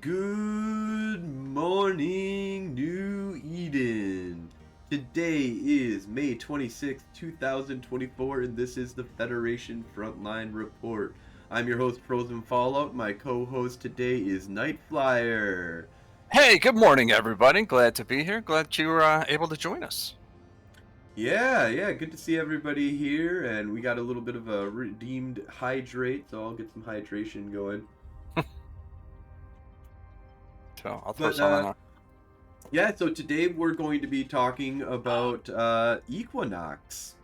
Good morning, New Eden. Today is May 26th, 2024, and this is the Federation Frontline Report. I'm your host, Frozen Fallout. My co-host today is Night Flyer. Hey, good morning, everybody. Glad to be here. Glad you were able to join us. Yeah, good to see everybody here, and we got a little bit of a redeemed hydrate, so I'll get some hydration going. So I'll throw some on. Yeah, so today we're going to be talking about Equinox.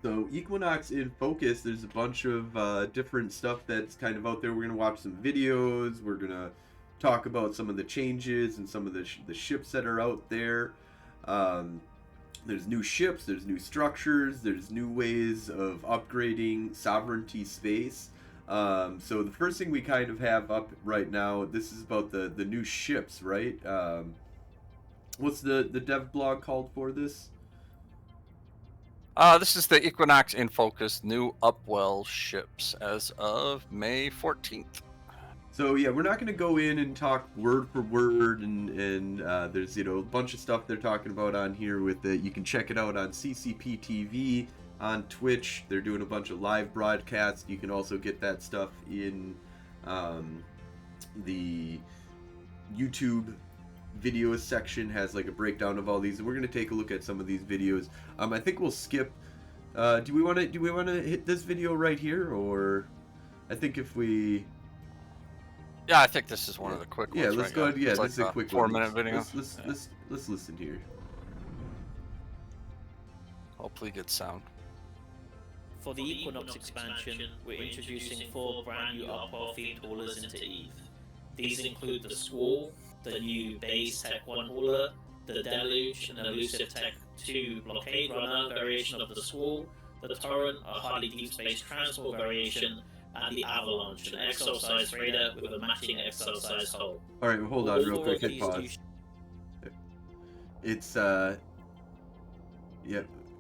So Equinox in focus, there's a bunch of different stuff that's kind of out there. We're going to watch some videos. We're going to talk about some of the changes and some of the ships that are out there. There's new ships, there's new structures, there's new ways of upgrading sovereignty space. So the first thing we kind of have up right now, this is about the new ships, right? What's the dev blog called for this? This is the Equinox in focus new Upwell ships as of May 14th. So yeah, we're not going to go in and talk word for word, and there's a bunch of stuff they're talking about on here with it. You can check it out on CCP TV, on Twitch. They're doing a bunch of live broadcasts. You can also get that stuff in the YouTube video section, has like a breakdown of all these, and we're going to take a look at some of these videos. I think we'll skip. Do we want to hit this video right here, or I think if we. Yeah, I think this is one of the quick ones. Yeah, let's go ahead. Yeah, this is a quick 4-minute video. Let's listen here. Hopefully good sound. For the Equinox expansion, we're introducing 4 brand new Upwell themed haulers into EVE. These include the Squall, the new Base Tech 1 hauler, the Deluge, an elusive Tech 2 blockade runner variation of the Squall, the Torrent, a highly deep space transport variation, and the Avalanche, an XL-sized raider with a matching XL-sized hull. Alright, hold on real quick, hit pause. It's, yep,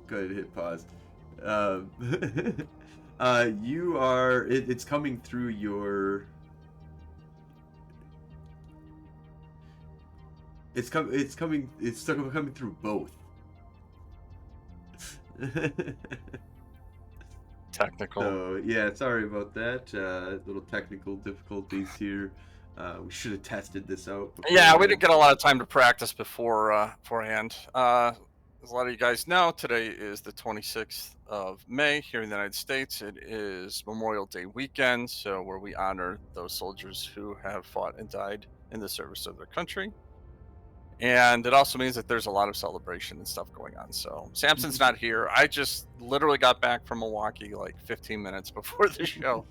go ahead, hit pause. You are, it's coming through your... It's coming through both. Technical. So yeah, sorry about that. Little technical difficulties here. We should have tested this out before. Yeah, we didn't get a lot of time to practice beforehand. As a lot of you guys know, today is the 26th of May here in the United States. It is Memorial Day weekend, so where we honor those soldiers who have fought and died in the service of their country. And it also means that there's a lot of celebration and stuff going on. So Samson's not here. I just literally got back from Milwaukee like 15 minutes before the show.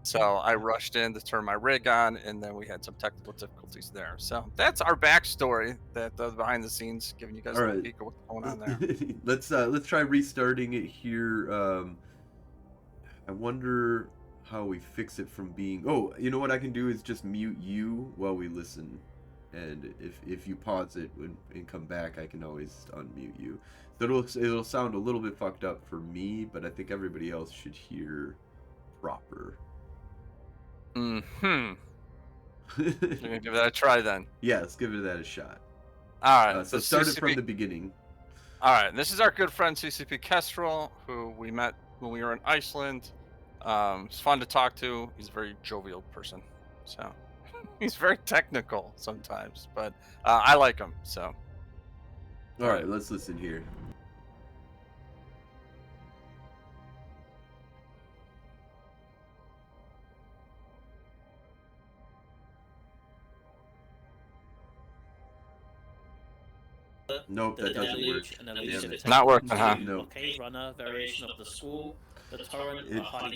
So I rushed in to turn my rig on, and then we had some technical difficulties there. So that's our backstory, that behind the scenes, giving you guys a peek of what's going on there. Let's try restarting it here. I wonder how we fix it from being... Oh, you know what I can do is just mute you while we listen. And if you pause it and come back, I can always unmute you. So it'll sound a little bit fucked up for me, but I think everybody else should hear proper. You're gonna give that a try then? Yeah, let's give that a shot. All right. So start it from the beginning. All right. This is our good friend CCP Kestrel, who we met when we were in Iceland. He's fun to talk to. He's a very jovial person. So. He's very technical sometimes, but I like him, so. All right, let's listen here. Nope, that doesn't work. Not working, huh? No. Runner variation of the Squall, the Torrent,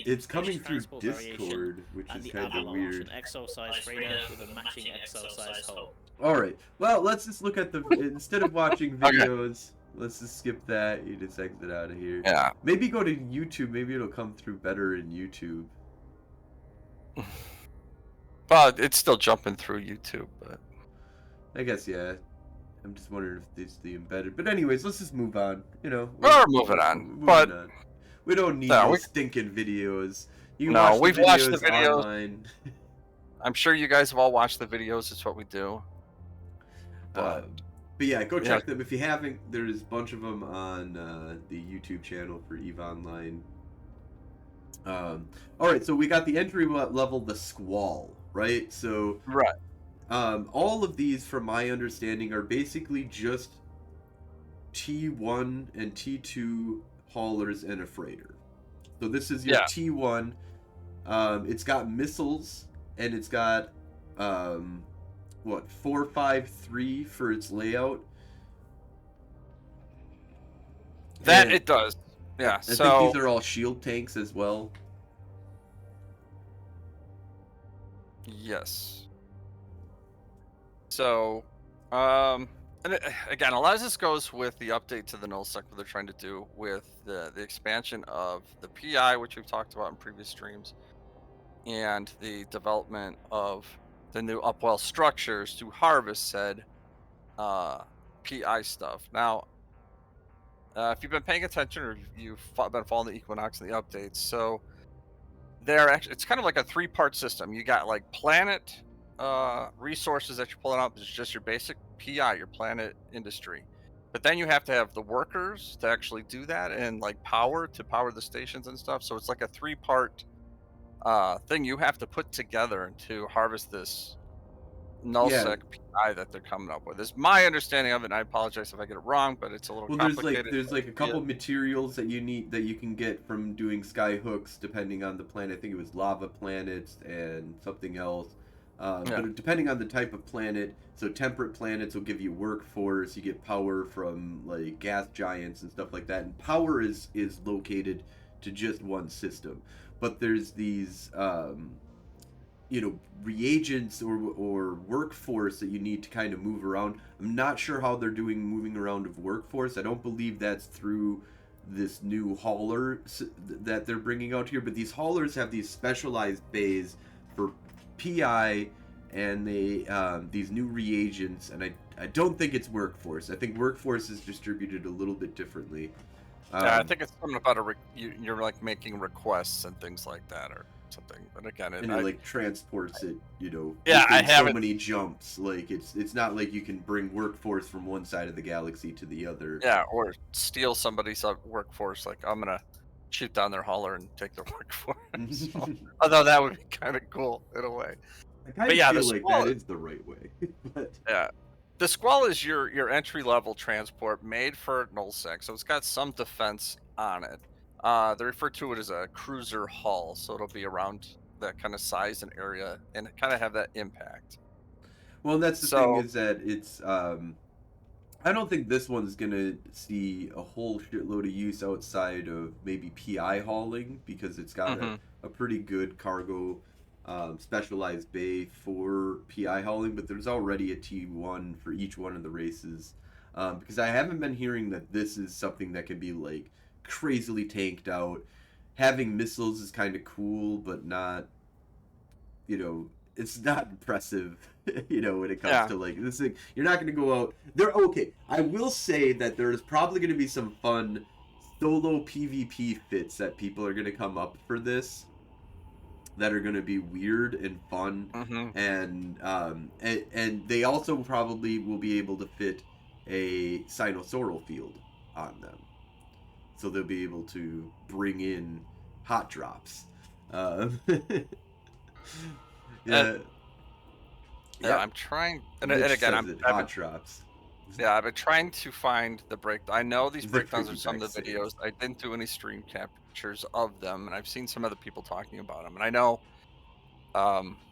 it's coming through Discord, which is kind of weird. An XL-sized raider with a matching XL-sized hull. All right. Well, let's just look at the instead of watching videos. Let's just skip that. You just exit out of here. Yeah. Maybe go to YouTube. Maybe it'll come through better in YouTube. But it's still jumping through YouTube. But I guess yeah. I'm just wondering if it's the embedded. But anyways, let's just move on. We're moving on. We don't need these stinking videos. You we've watched the videos. online. I'm sure you guys have all watched the videos. It's what we do. But But yeah, go yeah, check them if you haven't. There's a bunch of them on the YouTube channel for EVE Online. All right, so we got the entry level, the Squall, right? So right. all of these, from my understanding, are basically just T1 and T2 haulers and a freighter. So this is your Yeah. T1. It's got missiles, and it's got what, 453 for its layout. That And it does. Yeah. I So think these are all shield tanks as well. yes. So, and again, a lot of this goes with the update to the nullsec what they're trying to do with the expansion of the PI, which we've talked about in previous streams, and the development of the new upwell structures to harvest said PI stuff. Now, if you've been paying attention or you've been following the Equinox and the updates, so they're actually it's kind of like a three-part system. You got like planet resources that you're pulling out. It's just your basic PI, your planet industry. But then you have to have the workers to actually do that and like power to power the stations and stuff. So it's like a three-part thing you have to put together to harvest this Yeah. nullsec PI that they're coming up with. Is my understanding of it, and I apologize if I get it wrong, but it's a little Well, complicated. there's like a couple Yeah. materials that you need that you can get from doing sky hooks, depending on the planet. I think it was lava planets and something else. Yeah. But depending on the type of planet, so temperate planets will give you workforce. You get power from like gas giants and stuff like that. And power is located to just one system. But there's these reagents or workforce that you need to kind of move around. I'm not sure how they're doing moving around of workforce. I don't believe that's through this new hauler that they're bringing out here, but these haulers have these specialized bays for PI, and they these new reagents, and I don't think it's workforce. I think workforce is distributed a little bit differently. Yeah, I think it's something about you're like making requests and things like that or something. But again, and it like transports it, yeah, I within so haven't. many jumps. Like it's not like you can bring workforce from one side of the galaxy to the other. Yeah, or steal somebody's workforce. Like I'm gonna shoot down their hauler and take their workforce. So, although that would be kind of cool in a way. I kind But of yeah, the feel like Squall. that is the right way. But Yeah, the Squall is your entry level transport made for nullsec, so it's got some defense on it. They refer to it as a cruiser hull, so it'll be around that kind of size and area and kind of have that impact. well, that's the thing, So. is that it's I don't think this one's gonna see a whole shitload of use outside of maybe PI hauling, because it's got Mhm. a pretty good cargo specialized bay for PI hauling, but there's already a T1 for each one of the races. Because I haven't been hearing that this is something that can be like crazily tanked out. Having missiles is kind of cool, but not, it's not impressive, when it comes Yeah. to like this thing. You're not going to go out. They're okay. I will say that there's probably going to be some fun solo PvP fits that people are going to come up for this, that are going to be weird and fun, Mhm. and they also probably will be able to fit a sinosaural field on them, so they'll be able to bring in hot drops. Yeah. Yeah, I'm trying, and Mitch again, says it, hot drops. I've been trying to find the break. I know these The breakdowns are freaking some of the back videos. I didn't do any stream captures of them, and I've seen some other people talking about them. And I know,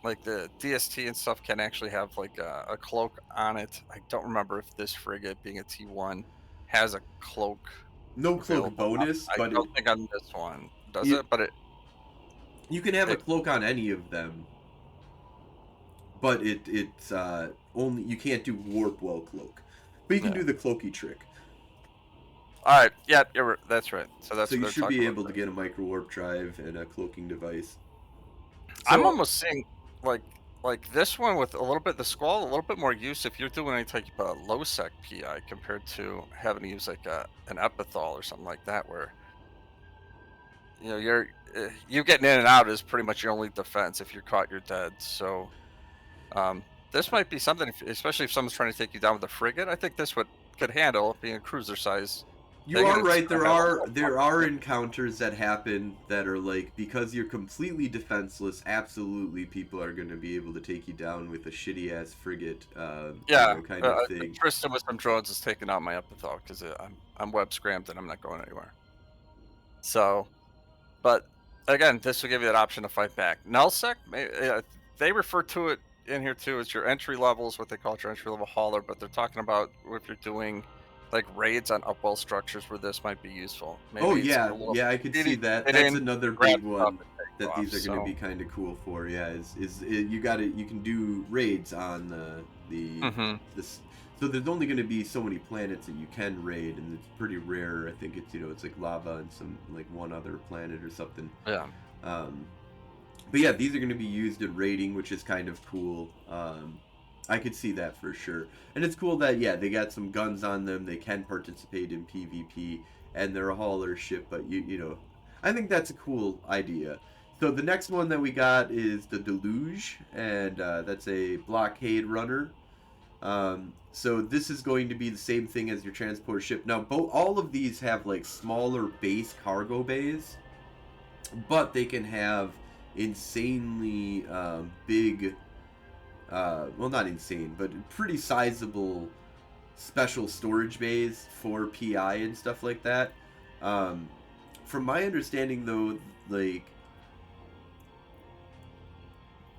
like the DST and stuff can actually have like a cloak on it. I don't remember if this frigate, being a T1, has a cloak No cloak available. bonus, I but don't think on this one does you it, but you can have a it cloak on any of them, but it's only, you can't do warp well cloak, but you can yeah. do the cloaky trick. All right, yeah, that's right. So that's So what you they're should talking be about. able to get a micro warp drive and a cloaking device. I'm So almost seeing like this one with a little bit the Squall, a little bit more use if you're doing any type of low sec PI compared to having to use like an epithal or something like that, where you getting in and out is pretty much your only defense. If you're caught, you're dead. So This might be something, especially if someone's trying to take you down with a frigate. I think this could handle being a cruiser size. You are right. Gonna have a There are encounters that happen that are like, because you're completely defenseless. Absolutely, people are going to be able to take you down with a shitty ass frigate, kind of thing. Tristan with some drones is taking out my epithel because I'm web scrammed and I'm not going anywhere. So, but again, this will give you that option to fight back. Nullsec, they refer to it in here too as your entry levels, what they call your entry level hauler, but they're talking about if you're doing like raids on upwell structures where this might be useful. Maybe Oh it's yeah, a little yeah, I could see that. get That's in, another grab big stuff, one and take that off, these are going to so. be kind of cool for. Yeah, you can do raids on this. So there's only going to be so many planets that you can raid, and it's pretty rare. I think it's like lava and some like one other planet or something. Yeah. But yeah, these are going to be used in raiding, which is kind of cool. I could see that for sure. And it's cool that, yeah, they got some guns on them. They can participate in PvP, and they're a hauler ship, but I think that's a cool idea. So the next one that we got is the Deluge, and that's a blockade runner. So this is going to be the same thing as your transport ship. Now, all of these have like smaller base cargo bays, but they can have insanely big, well, not insane, but pretty sizable special storage bays for PI and stuff like that. From my understanding, though, like,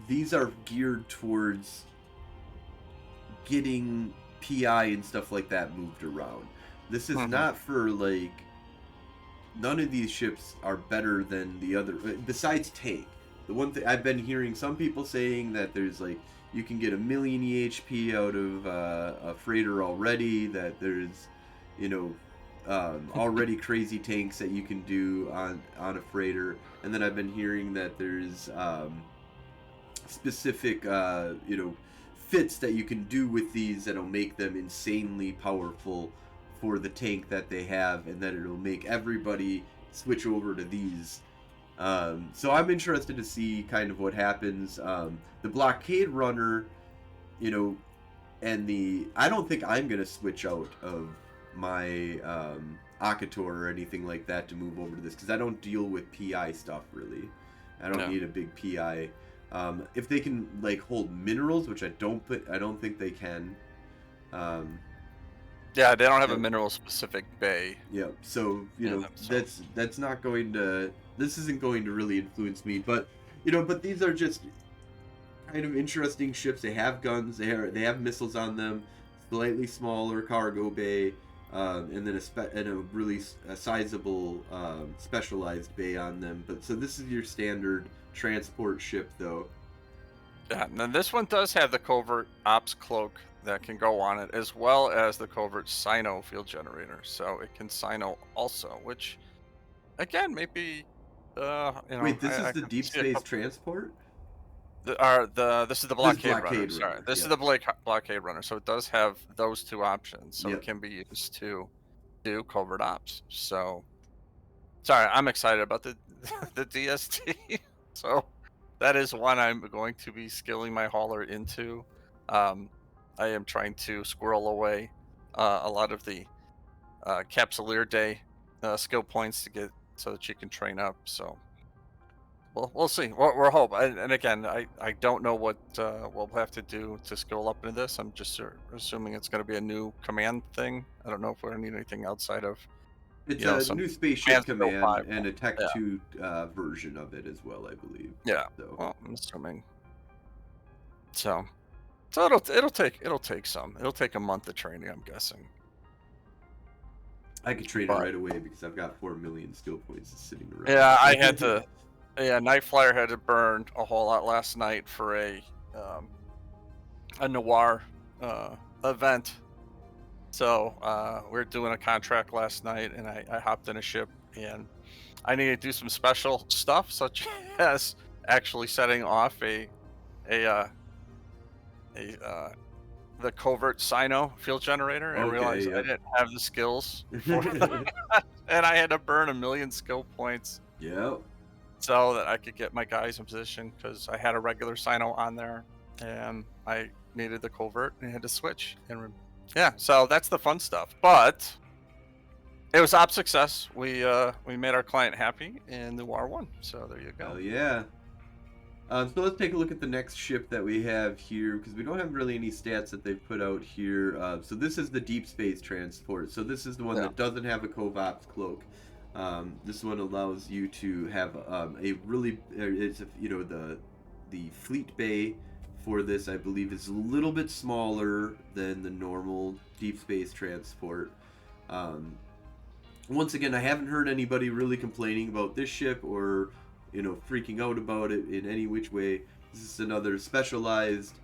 these are geared towards getting PI and stuff like that moved around. This is not for, like, none of these ships are better than the other, besides tank. The one thing I've been hearing some people saying that there's like, you can get 1,000,000 EHP out of a freighter already, that there's, already crazy tanks that you can do on a freighter. And then I've been hearing that there's specific, fits that you can do with these that'll make them insanely powerful for the tank that they have, and then it'll make everybody switch over to these. So I'm interested to see kind of what happens. The blockade runner, and I don't think I'm gonna switch out of my Akator or anything like that to move over to this, because I don't deal with PI stuff really. I don't need a big PI. If they can like hold minerals, which I don't think they can. Yeah, they don't have a mineral specific bay. Yeah, so that's not going to. This isn't going to really influence me, but but these are just kind of interesting ships. They have guns. They have missiles on them. Slightly smaller cargo bay, and then a really sizable specialized bay on them. But so this is your standard transport ship, though. Yeah, and then this one does have the covert ops cloak that can go on it, as well as the covert Sino field generator. So it can Sino also, which again maybe. Wait, this is the deep space transport? This is the blockade runner. Runner. Sorry, this is the blockade runner. So it does have those two options. So it can be used to do covert ops. So, sorry, I'm excited about the the DST. So that is one I'm going to be skilling my hauler into. I am trying to squirrel away a lot of the Capsuleer Day skill points to get so that you can train up. So we'll see. We're hoping. And again, I don't know what we'll have to do to skill up into this. I'm just assuming it's going to be a new command thing. I don't know if we're going to need anything outside of. It's a new spaceship command and a Tech 2 version of it as well, I believe. Yeah. So. Well, I'm assuming. So it'll take some. It'll take a month of training, I'm guessing. I could train it right away because I've got 4 million skill points sitting around. Yeah, I had to. Yeah, Night Flyer had to burn a whole lot last night for a noir event. So we were doing a contract last night, and I hopped in a ship, and I needed to do some special stuff, such as actually setting off the covert Sino field generator, and realized I didn't have the skills for that. And I had to burn 1,000,000 skill points. Yep. So that I could get my guys in position, because I had a regular Sino on there, and I needed the covert and had to switch. And yeah, so that's the fun stuff. But it was op success. We made our client happy, and the war won. So there you go. Oh yeah. So let's take a look at the next ship that we have here, because we don't have really any stats that they've put out here. So this is the deep space transport. So this is the one that doesn't have a Covop's cloak. This one allows you to have a really, it's the fleet bay for this, I believe, is a little bit smaller than the normal deep space transport. Once again, I haven't heard anybody really complaining about this ship or freaking out about it in any which way. This is another specialized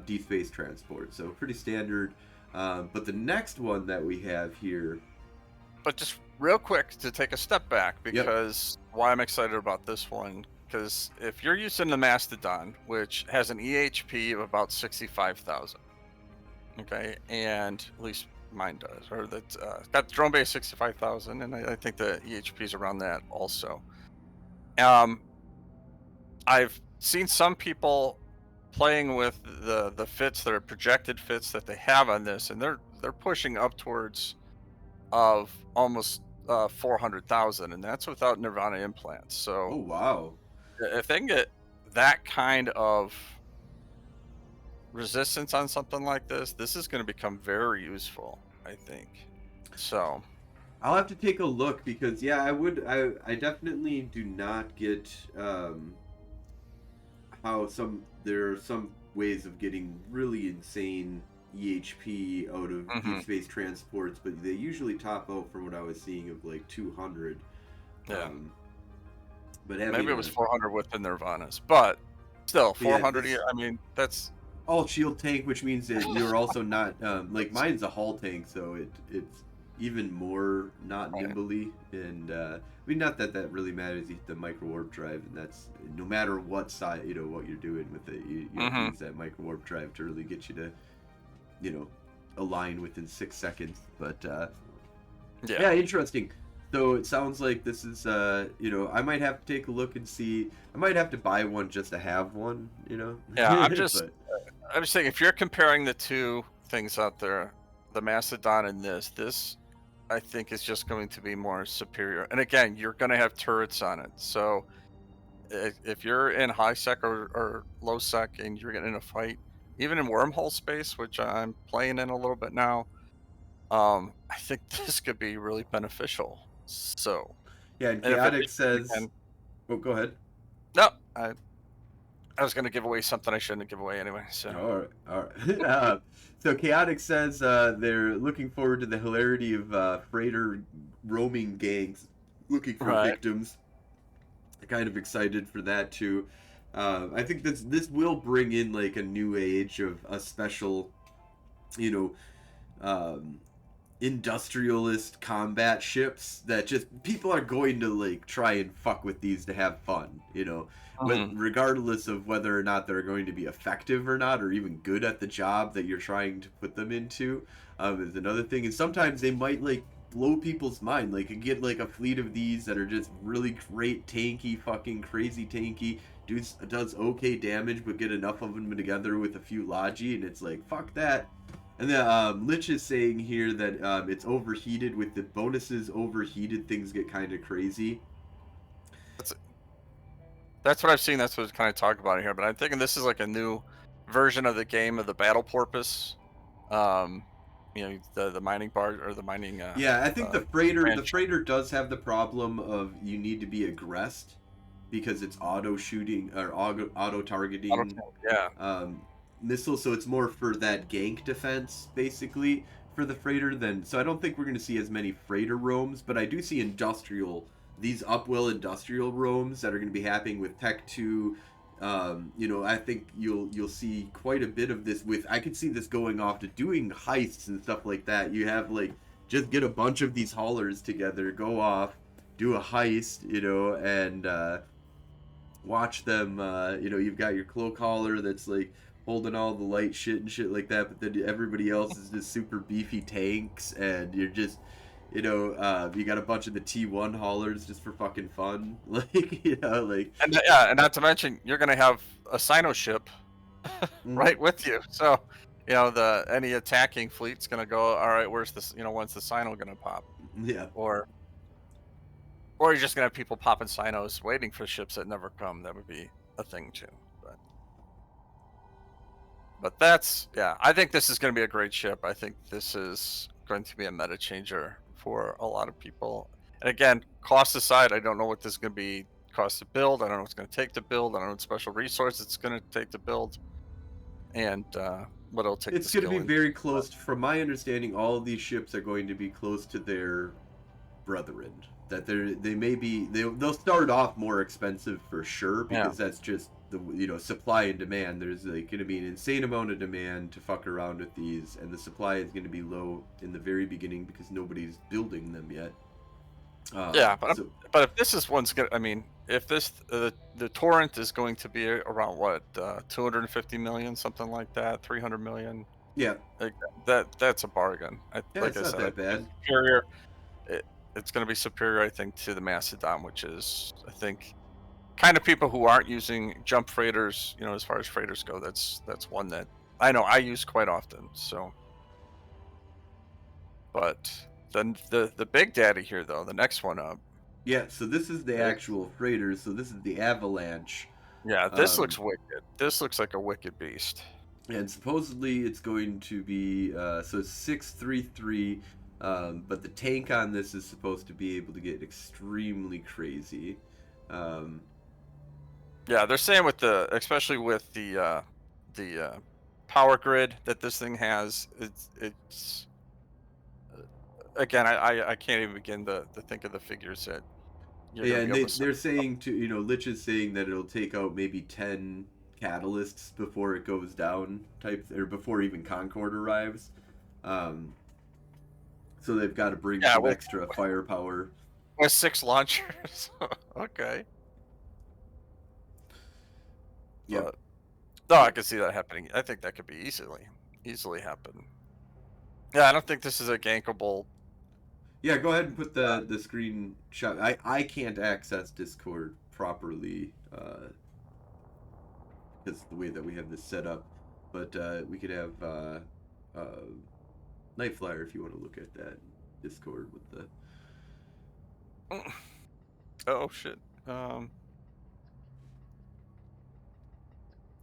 deep space transport, so pretty standard. But the next one that we have here. But just real quick to take a step back, because why I'm excited about this one, because if you're using the Mastodon, which has an EHP of about 65,000, okay, and at least mine does, or that's got drone base 65,000, and I think the EHP is around that also. I've seen some people playing with the fits that are projected fits that they have on this, and they're pushing up towards of almost 400,000, and that's without Nirvana implants. So oh wow, if they can get that kind of resistance on something like this is going to become very useful, I think. So I'll have to take a look, because I definitely do not get how there are some ways of getting really insane EHP out of deep space transports, but they usually top out, from what I was seeing, of like 200. Yeah. But maybe it was 400 with the Nirvanas, but still 400. I mean, that's all shield tank, which means that you're also not like mine's a hull tank, so it's even more not nimbly, and I mean, not that really matters. The micro warp drive, and that's no matter what side, what you're doing with it, you use that micro warp drive to really get you to align within 6 seconds. But yeah, interesting. So it sounds like this is I might have to take a look and see. I might have to buy one just to have one, yeah. I'm just saying, if you're comparing the two things out there, the Mastodon and this I think is just going to be more superior. And again, you're going to have turrets on it, so if you're in high sec or low sec and you're getting in a fight, even in wormhole space, which I'm playing in a little bit now, I think this could be really beneficial. So yeah, and Chaotic says, oh, go ahead. No, I was going to give away something I shouldn't give away anyway. So all right. So Chaotic says they're looking forward to the hilarity of freighter roaming gangs looking for victims. Kind of excited for that too. I think this will bring in like a new age of a special, industrialist combat ships that just people are going to like try and fuck with these to have fun, regardless of whether or not they're going to be effective or not, or even good at the job that you're trying to put them into. Is another thing, and sometimes they might like blow people's mind. Like you get like a fleet of these that are just really great tanky, fucking crazy tanky. Does okay damage, but get enough of them together with a few logi, and it's like fuck that. And then Lich is saying here that it's overheated. With the bonuses overheated, things get kind of crazy. That's what I've seen. That's what kind of talk about here. But I'm thinking this is like a new version of the game of the battle porpoise. The mining bar or the mining. Yeah, I think the freighter does have the problem of you need to be aggressed because it's auto shooting or auto targeting. Missiles, so it's more for that gank defense basically for the freighter so I don't think we're going to see as many freighter roams, but I do see these upwell industrial roams that are going to be happening with Tech 2. I think you'll see quite a bit of this I could see this going off to doing heists and stuff like that. You have like just get a bunch of these haulers together, go off, do a heist, and watch them. You've got your cloak hauler that's like holding all the light shit and shit like that, but then everybody else is just super beefy tanks, and you're just, you got a bunch of the T1 haulers just for fucking fun, and not to mention you're gonna have a Sino ship Mhm. right with you. So, any attacking fleet's gonna go, all right, where's this, when's the Sino gonna pop? Yeah. Or or you're just gonna have people popping Sinos waiting for ships that never come. That would be a thing too. But that's, yeah, I think this is gonna be a great ship. I think this is going to be a meta changer for a lot of people. And again, cost aside, I don't know what this is gonna be cost to build. I don't know what it's gonna take to build. I don't know what special resource it's gonna take to build, and what it'll take to It's going to skill be into. very close. From my understanding, all of these ships are going to be close to their brethren. That they may be they'll start off more expensive for sure Yeah. because that's just the supply and demand. There's like going to be an insane amount of demand to fuck around with these, and the supply is going to be low in the very beginning because nobody's building them yet. Yeah, but So but if this is one's gonna, I mean, if this the torrent is going to be around what 250 million, something like that, 300 million, yeah, like that's a bargain. yeah, Like it's I not said, I that think it's bad. superior. It, it's going to be superior, I think, to the Mastodon, which is, I think, kind of people who aren't using jump freighters. As far as freighters go, that's one that I know I use quite often. So, but then the big daddy here, though, the next one up. Yeah, so this is the This, actual freighter. So this is the Avalanche. yeah, this Um, looks wicked. This looks like a wicked beast. and supposedly it's going to be so it's 633, but the tank on this is supposed to be able to get extremely crazy. Um, Yeah, they're saying with especially with the power grid that this thing has, it's again, I can't even begin to think of the figures that you're yeah, going to and be able to set they're up. saying to Lich is saying that it'll take out maybe 10 catalysts before it goes down, type or before even Concord arrives. Um, so they've got to bring Yeah, some with extra firepower. 6 launchers. Okay. Yep. But no, I could see that happening. I think that could be easily happen. Yeah, I don't think this is a gankable. Yeah, go ahead and put the screenshot. I can't access Discord properly because the way that we have this set up, but we could have Night Flyer if you want to look at that Discord with the. Oh shit.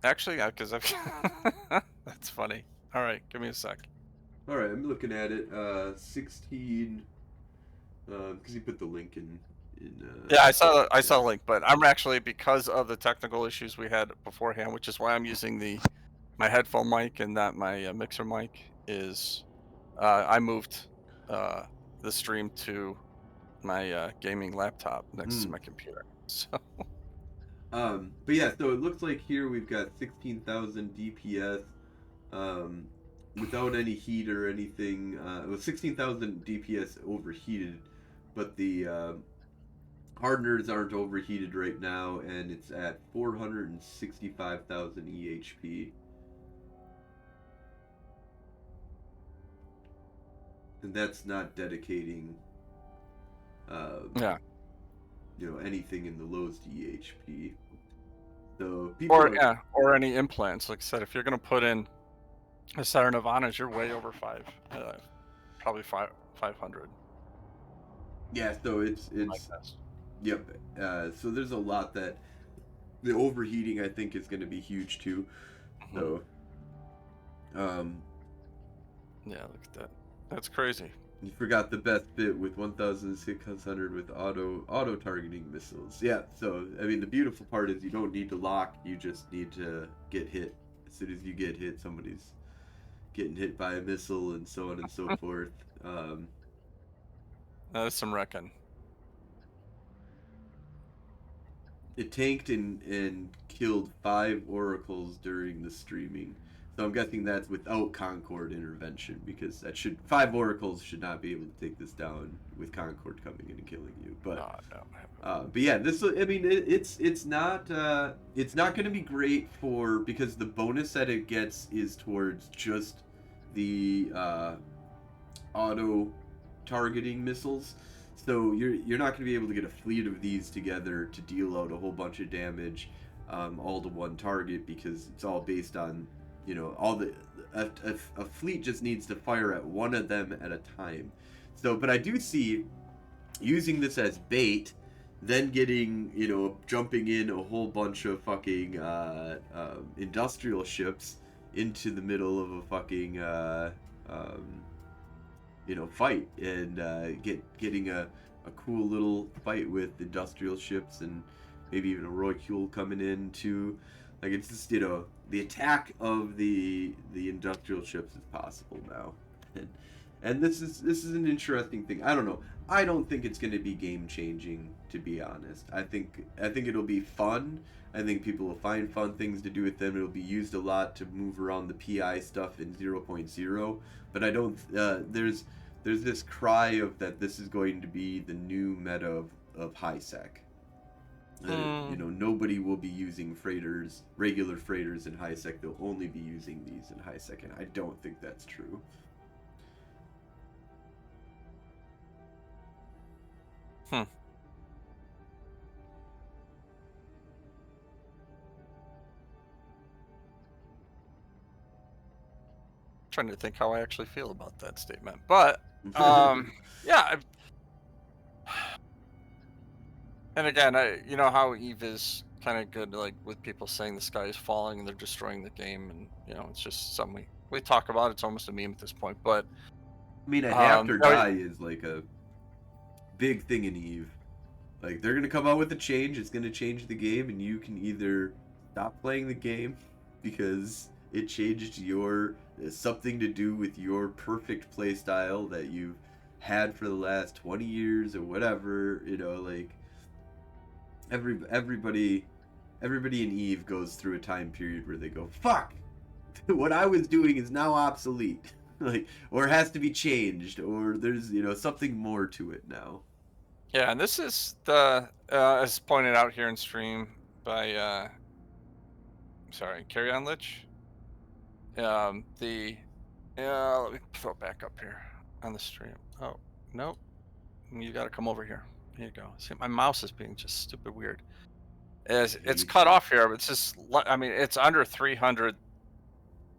Actually, yeah, because I've that's funny. All right, give me a sec. All right, I'm looking at it. 16. Because you put the link in. Yeah, I saw the link, but I'm actually, because of the technical issues we had beforehand, which is why I'm using my headphone mic and not my mixer mic. Is I moved the stream to my gaming laptop next to Mm. my computer. So But yeah, so it looks like here we've got 16,000 DPS. Um, without any heat or anything. It was 16,000 DPS overheated, but the hardeners aren't overheated right now, and it's at 465,000 EHP. And that's not dedicating, uh, yeah, anything in the lowest EHP. So people are. or any implants. Like I said, if you're gonna put in a Saturn Nirvanas, you're way over probably 500. Yeah, so Like it's this. yep. So there's a lot that the overheating I think is going to be huge too. Mhm. So, um, Yeah, look at that. That's crazy. you forgot the best bit with 1,600 with auto targeting missiles. Yeah. So I mean, the beautiful part is you don't need to lock. You just need to get hit. As soon as you get hit, somebody's getting hit by a missile and so on and so forth. That's some wrecking. It tanked and killed 5 oracles during the streaming. So I'm guessing that's without Concord intervention because 5 oracles should not be able to take this down with Concord coming in and killing you. But No. but yeah, it's not going to be great because the bonus that it gets is towards just the auto targeting missiles. So you're not going to be able to get a fleet of these together to deal out a whole bunch of damage. all to one target, because it's all based on, all a fleet just needs to fire at one of them at a time. So, but I do see using this as bait, then getting, jumping in a whole bunch of fucking industrial ships into the middle of a fucking fight, and getting a cool little fight with industrial ships, and maybe even a Roycule coming in too. Like, it's just, the attack of the industrial ships is possible now. And this is an interesting thing. I don't know. I don't think it's going to be game changing, to be honest. I think it'll be fun. I think people will find fun things to do with them. It'll be used a lot to move around the PI stuff in 0.0. But I don't. There's this cry of that this is going to be the new meta of high sec. Nobody will be using freighters, regular freighters in high sec. They'll only be using these in high sec, and I don't think that's true. Trying to think how I actually feel about that statement, but yeah. And again, you know how Eve is kind of good, like with people saying the sky is falling and they're destroying the game, and it's just something we talk about. It's almost a meme at this point, but I mean, adapt or die is like a big thing in Eve. Like, they're gonna come out with a change. It's gonna change the game, and you can either stop playing the game because it changed something to do with your perfect play style that you've had for the last 20 years or whatever. Like, everybody in Eve goes through a time period where they go, fuck, what I was doing is now obsolete. Like, or has to be changed, or there's something more to it now. Yeah, and this is the as pointed out here in stream by sorry, Carry On Lich. Let me throw it back up here on the stream. Oh, nope. You got to come over here. Here you go. See, my mouse is being just stupid weird. It's cut off here, but it's just, I mean, it's under 300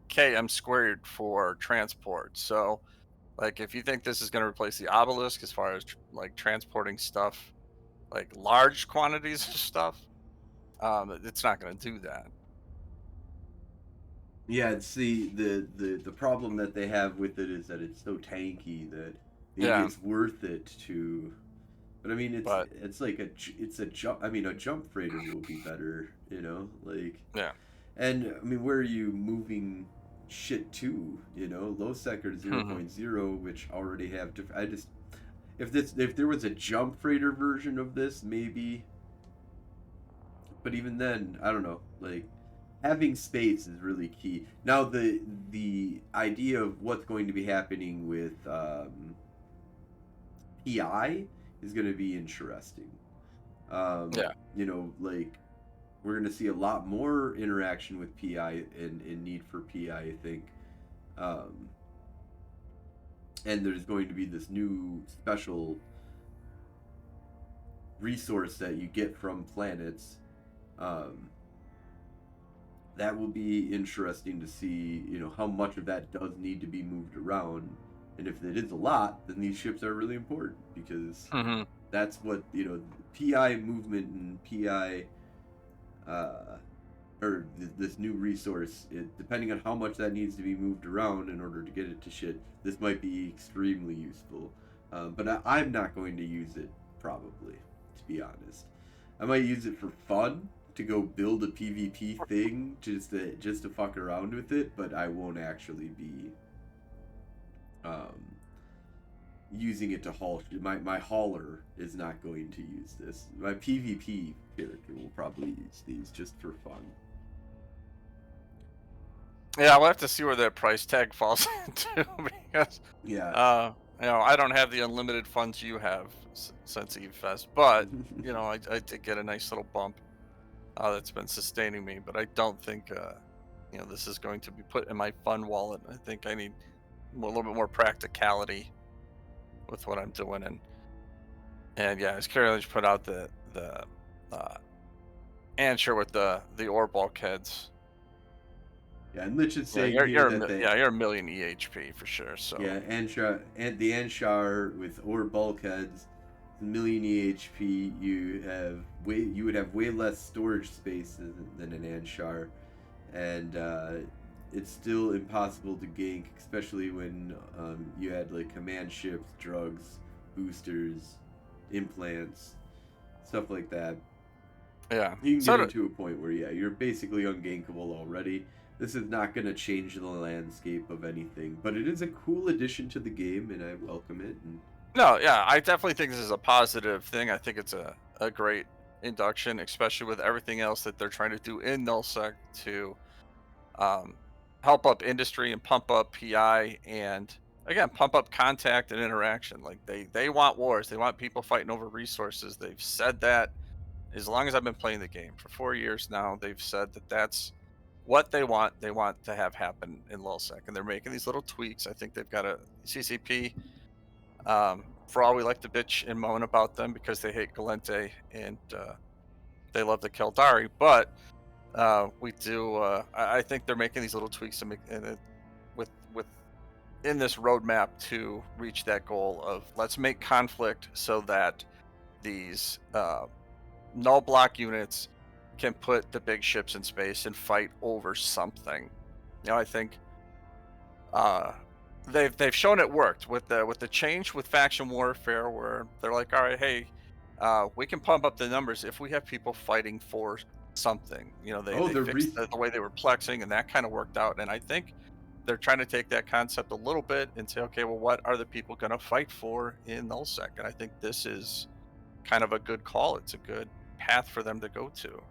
km squared for transport. So, like, if you think this is going to replace the obelisk as far as like transporting stuff, like large quantities of stuff, it's not going to do that. Yeah, it's the problem that they have with it is that it's so tanky that maybe it's worth it to. But I mean, it's like a jump. I mean, a jump freighter will be better, like. Yeah. And I mean, where are you moving shit to? Low sec or 0.0, which already have different. If there was a jump freighter version of this, maybe. But even then, I don't know. Like, having space is really key. Now, the idea of what's going to be happening with PI is going to be interesting. Like, we're going to see a lot more interaction with PI and need for PI, I think. And there's going to be this new special resource that you get from planets. That will be interesting to see, how much of that does need to be moved around. And if it is a lot, then these ships are really important, because that's what, PI movement and PI, or this new resource, depending on how much that needs to be moved around in order to get it to shit, this might be extremely useful. But I'm not going to use it, probably, to be honest. I might use it for fun, to go build a PvP thing, just to fuck around with it, but I won't actually be using it to haul. My hauler is not going to use this. My PvP character will probably use these just for fun. Yeah, we'll have to see where that price tag falls into, because I don't have the unlimited funds you have since Eve Fest, but I did get a nice little bump that's been sustaining me. But I don't think this is going to be put in my fun wallet. I think I need a little bit more practicality with what I'm doing, and yeah, as Carolyn put out, the And sure, with the ore bulkheads. Yeah, and Lich is Yeah, saying here that you're a million EHP for sure. So yeah, Anshar and the Anshar with ore bulkheads, a million EHP. You would have way less storage space than an Anshar, and it's still impossible to gank, especially when you had like command ships, drugs, boosters, implants, stuff like that. yeah, You can so get into a point where you're basically ungankable already. This is not going to change the landscape of anything, but it is a cool addition to the game, and I welcome it. And no, yeah, I definitely think this is a positive thing. I think it's a great induction, especially with everything else that they're trying to do in nullsec to um, help up industry and pump up PI and again pump up contact and interaction. Like they want wars, they want people fighting over resources. They've said that as long as I've been playing the game for 4 years now. They've said that that's what they want. They want to have happen in LulSec, and they're making these little tweaks. I think they've got a CCP. For all we like to bitch and moan about them because they hate Galente and they love the Keldari, but we do. I think they're making these little tweaks to make with in this roadmap to reach that goal of let's make conflict so that these null block units can put the big ships in space and fight over something. I think uh, they've shown it worked with the change with faction warfare, where they're like, all right, hey, we can pump up the numbers if we have people fighting for something. oh, They fixed the way they were plexing, and that kind of worked out. And I think they're trying to take that concept a little bit and say, okay, well, what are the people going to fight for in nullsec? And I think this is kind of a good call. It's a good path for them to go to.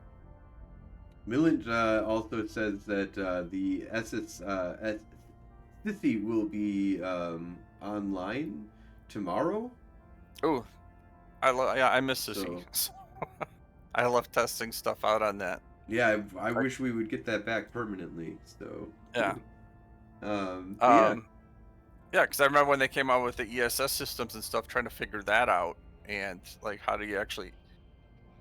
Milland also says that the Sissy will be online tomorrow. Oh, I miss this. So I love testing stuff out on that. yeah, I wish we would get that back permanently. So Yeah. yeah. Yeah, because I remember when they came out with the ESS systems and stuff, trying to figure that out, and like, how do you actually?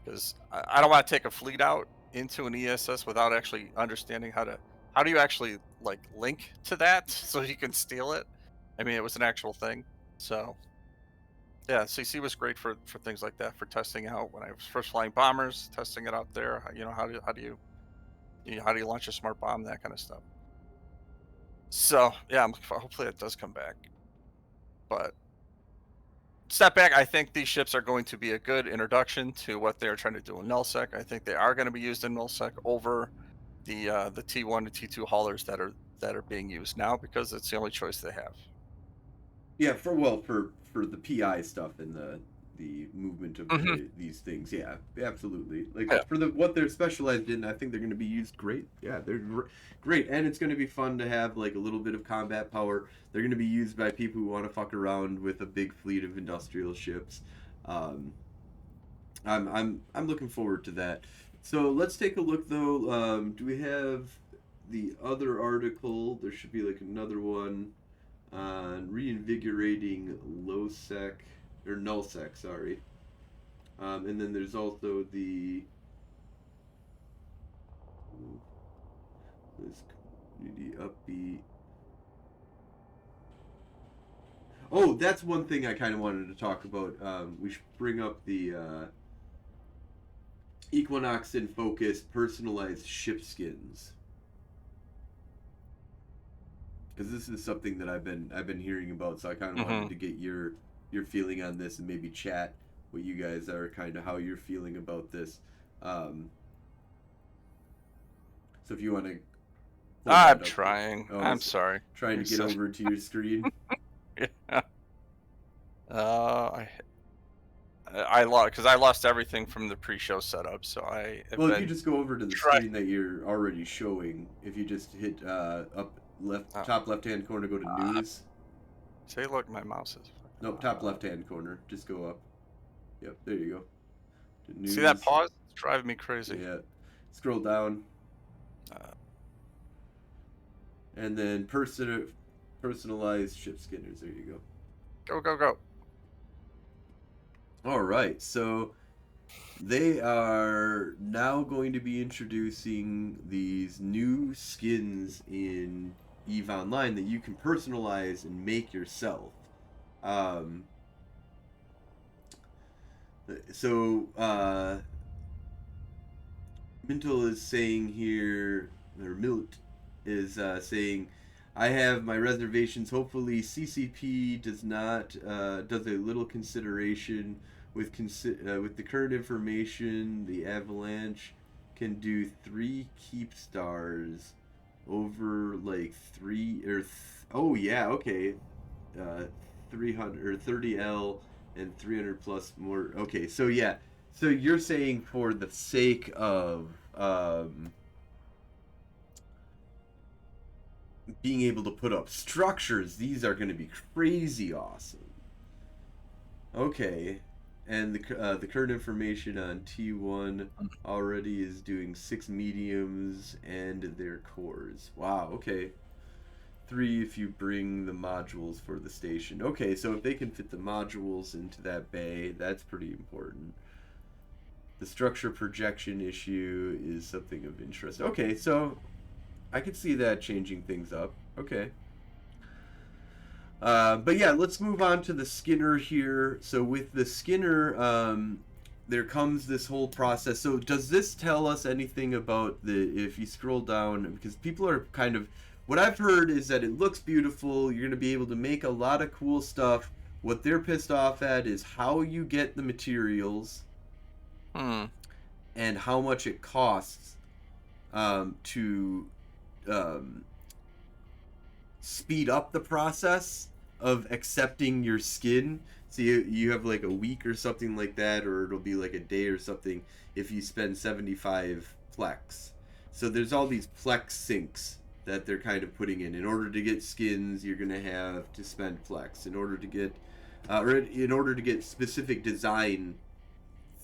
Because I don't want to take a fleet out into an ESS without actually understanding how do you actually like link to that so you can steal it. I mean, it was an actual thing. So yeah, CC was great for things like that, for testing out when I was first flying bombers, testing it out there. How do you launch a smart bomb, that kind of stuff. So yeah, hopefully it does come back. But step back, I think these ships are going to be a good introduction to what they're trying to do in nullsec. I think they are going to be used in nullsec over the T1 to T2 haulers that are being used now, because it's the only choice they have. Yeah, for the PI stuff and the movement of these things. Yeah, absolutely. Like Yeah. for what they're specialized in, I think they're going to be used great. Yeah, they're great, and it's going to be fun to have like a little bit of combat power. They're going to be used by people who want to fuck around with a big fleet of industrial ships. I'm looking forward to that. So let's take a look though. Do we have the other article? There should be like another one on reinvigorating low sec or null sec, sorry. And then there's also the this community upbeat. Oh, that's one thing I kind of wanted to talk about. We should bring up the Equinox in Focus personalized ship skins, because this is something that I've been hearing about. So I kind of wanted to get your feeling on this and maybe chat what you guys are kind of how you're feeling about this. So if you want to, I'm trying. Oh, I'm sorry. Trying to get over to your screen. Yeah. I lost because I lost everything from the pre-show setup. So Well, if you just go over to the screen that you're already showing, if you just hit up top left-hand corner, go to news. Say, look, my mouse is. Nope, top left-hand corner. Just go up. Yep, there you go. See that pause? It's driving me crazy. Yeah. Scroll down. And then personalized ship skinners. There you go. Go. All right. So they are now going to be introducing these new skins in EVE Online that you can personalize and make yourself. Um, so, Mintel is saying here, or Milt is saying, I have my reservations. Hopefully, CCP does not does a little consideration with the current information. The Avalanche can do 3 keep stars over like 3 or oh yeah, okay, 300 or 30L and 300 plus more. Okay, so yeah, so you're saying for the sake of being able to put up structures, these are going to be crazy awesome. Okay, and the current information on T1 already is doing 6 mediums and their cores. Wow. Okay. 3 if you bring the modules for the station. Okay, so if they can fit the modules into that bay, that's pretty important. The structure projection issue is something of interest. Okay, so I could see that changing things up. Okay. But yeah, let's move on to the Skinner here. So with the Skinner, there comes this whole process. So does this tell us anything about if you scroll down, because people are kind of, what I've heard is that it looks beautiful. You're going to be able to make a lot of cool stuff. What they're pissed off at is how you get the materials and how much it costs to speed up the process of accepting your skin. So you have like a week or something like that, or it'll be like a day or something if you spend 75 plex. So there's all these plex sinks that they're kind of putting in order to get skins. You're gonna have to spend plex in order to get or in order to get specific design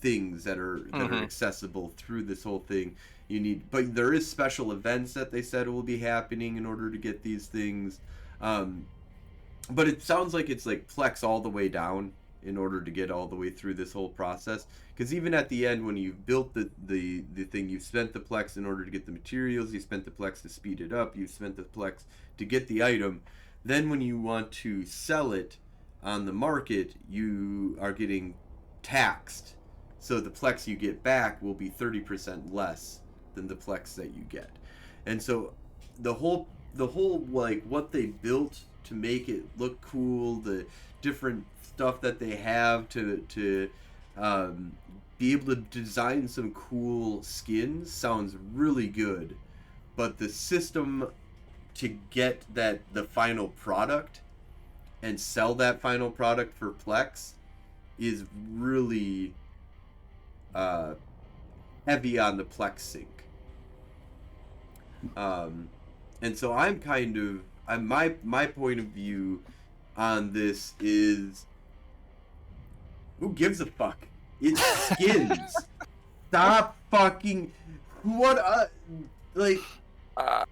things that are accessible through this whole thing. You need, but there is special events that they said will be happening in order to get these things. But it sounds like it's like plex all the way down in order to get all the way through this whole process. Because even at the end, when you've built the thing, you've spent the plex in order to get the materials, you spent the plex to speed it up, you've spent the plex to get the item. Then when you want to sell it on the market, you are getting taxed. So the plex you get back will be 30% less than the plex that you get. And so the whole like what they built to make it look cool, the different stuff that they have to be able to design some cool skins sounds really good. But the system to get the final product and sell that final product for plex is really heavy on the plex sink. And so I'm kind of, my point of view on this is, who gives a fuck? It's skins. Stop fucking, like, I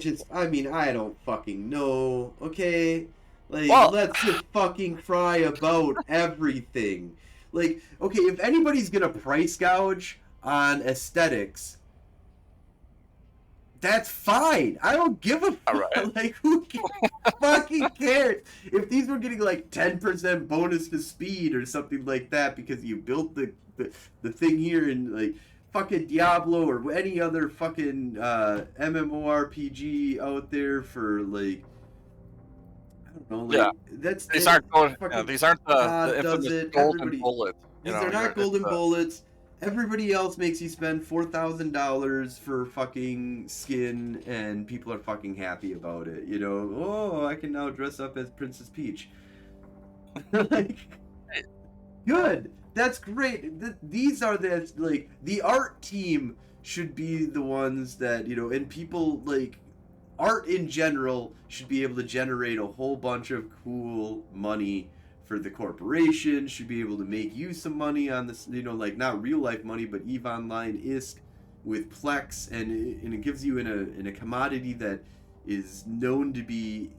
don't fucking know, okay? Like, Well, let's just fucking cry about everything. Like, okay, if anybody's gonna price gouge on aesthetics, that's fine. I don't give a fuck. Right. Like, who fucking cares? If these were getting like 10% bonus to speed or something like that because you built the thing here in like fucking Diablo or any other fucking MMORPG out there for like, I don't know, like, these aren't the infamous golden bullet. These are not golden bullets. Everybody else makes you spend $4,000 for fucking skin, and people are fucking happy about it. You know, oh, I can now dress up as Princess Peach. Like, good. That's great. These are the art team should be the ones that, you know, and people like art in general should be able to generate a whole bunch of cool money for the corporation, should be able to make you some money on this, you know, like not real life money, but EVE Online-isk with Plex, and it gives you in a commodity that is known to be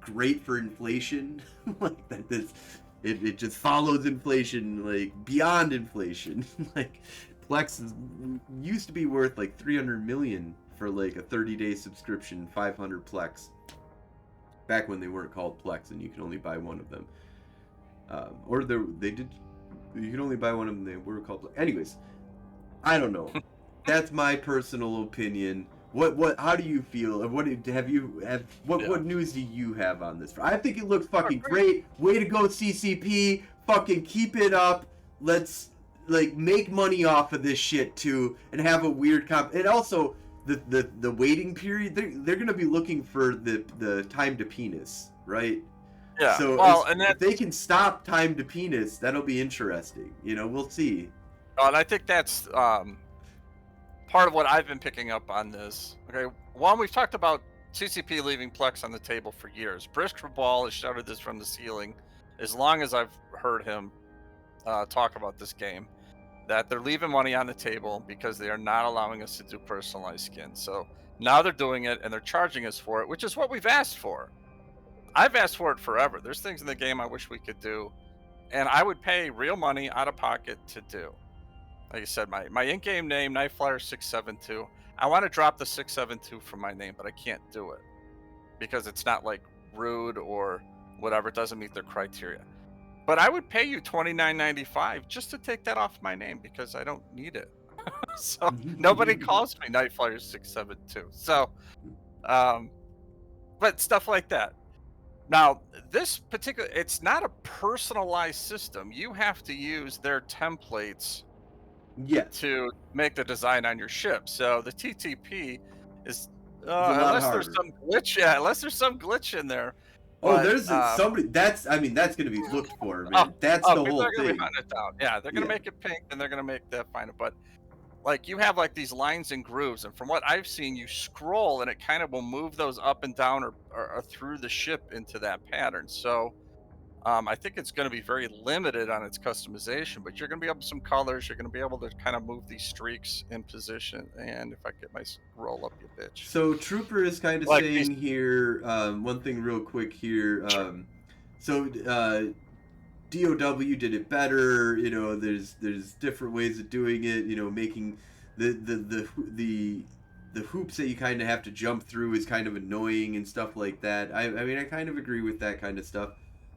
great for inflation, like that. It just follows inflation, like beyond inflation. Like Plex used to be worth like 300 million for like a 30-day subscription, 500 Plex. Back when they weren't called Plex and you could only buy one of them. Or they did, you could only buy one of them. They were called Plex. Anyways, I don't know. That's my personal opinion. How do you feel? What news do you have on this? I think it looks fucking great. Way to go, CCP. Fucking keep it up. Let's like make money off of this shit too, and have a weird and also the waiting period. They're gonna be looking for the time to penis, right? Yeah. So well, if they can stop time to penis, that'll be interesting. You know, we'll see. And I think that's part of what I've been picking up on this. Okay, one, we've talked about CCP leaving Plex on the table for years. Brisk Ball has shouted this from the ceiling as long as I've heard him talk about this game, that they're leaving money on the table because they are not allowing us to do personalized skins. So now they're doing it and they're charging us for it, which is what we've asked for. I've asked for it forever. There's things in the game I wish we could do, and I would pay real money out of pocket to do. Like I said, my in-game name, Nightflyer672. I want to drop the 672 from my name, but I can't do it because it's not like rude or whatever. It doesn't meet their criteria. But I would pay you $29.95 just to take that off my name because I don't need it. So nobody calls me Nightflyer672. So, but stuff like that. Now, this particular, it's not a personalized system. You have to use their templates to make the design on your ship. So the TTP is unless there's some glitch in there. Oh, there's somebody. That's going to be looked for, man. That's the whole they're thing. Be hunting it down. Yeah, they're gonna make it pink, and they're gonna make that final. But like you have like these lines and grooves, and from what I've seen, you scroll and it kind of will move those up and down or through the ship into that pattern. So I think it's going to be very limited on its customization, but you're going to be able to some colors. You're going to be able to kind of move these streaks in position. And if I get my roll up, you bitch. So Trooper is kind of like saying here, one thing real quick here. DOW did it better. You know, there's different ways of doing it. You know, making the hoops that you kind of have to jump through is kind of annoying and stuff like that. I mean, I kind of agree with that kind of stuff.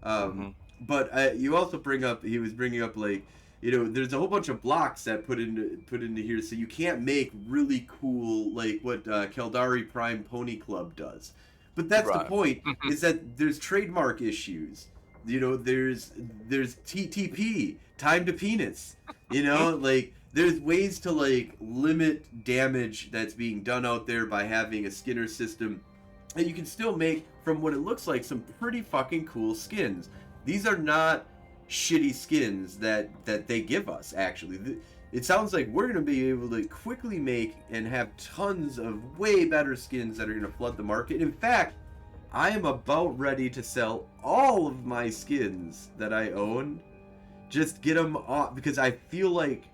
But you also he was bringing up like, you know, there's a whole bunch of blocks that put into here, so you can't make really cool like what Keldari Prime Pony Club does. But that's the point, is that there's trademark issues. You know, there's TTP, time to penis. You know, like there's ways to like limit damage that's being done out there by having a Skinner system. And you can still make, from what it looks like, some pretty fucking cool skins. These are not shitty skins that they give us, actually. It sounds like we're going to be able to quickly make and have tons of way better skins that are going to flood the market. In fact, I am about ready to sell all of my skins that I own. Just get them off, because I feel like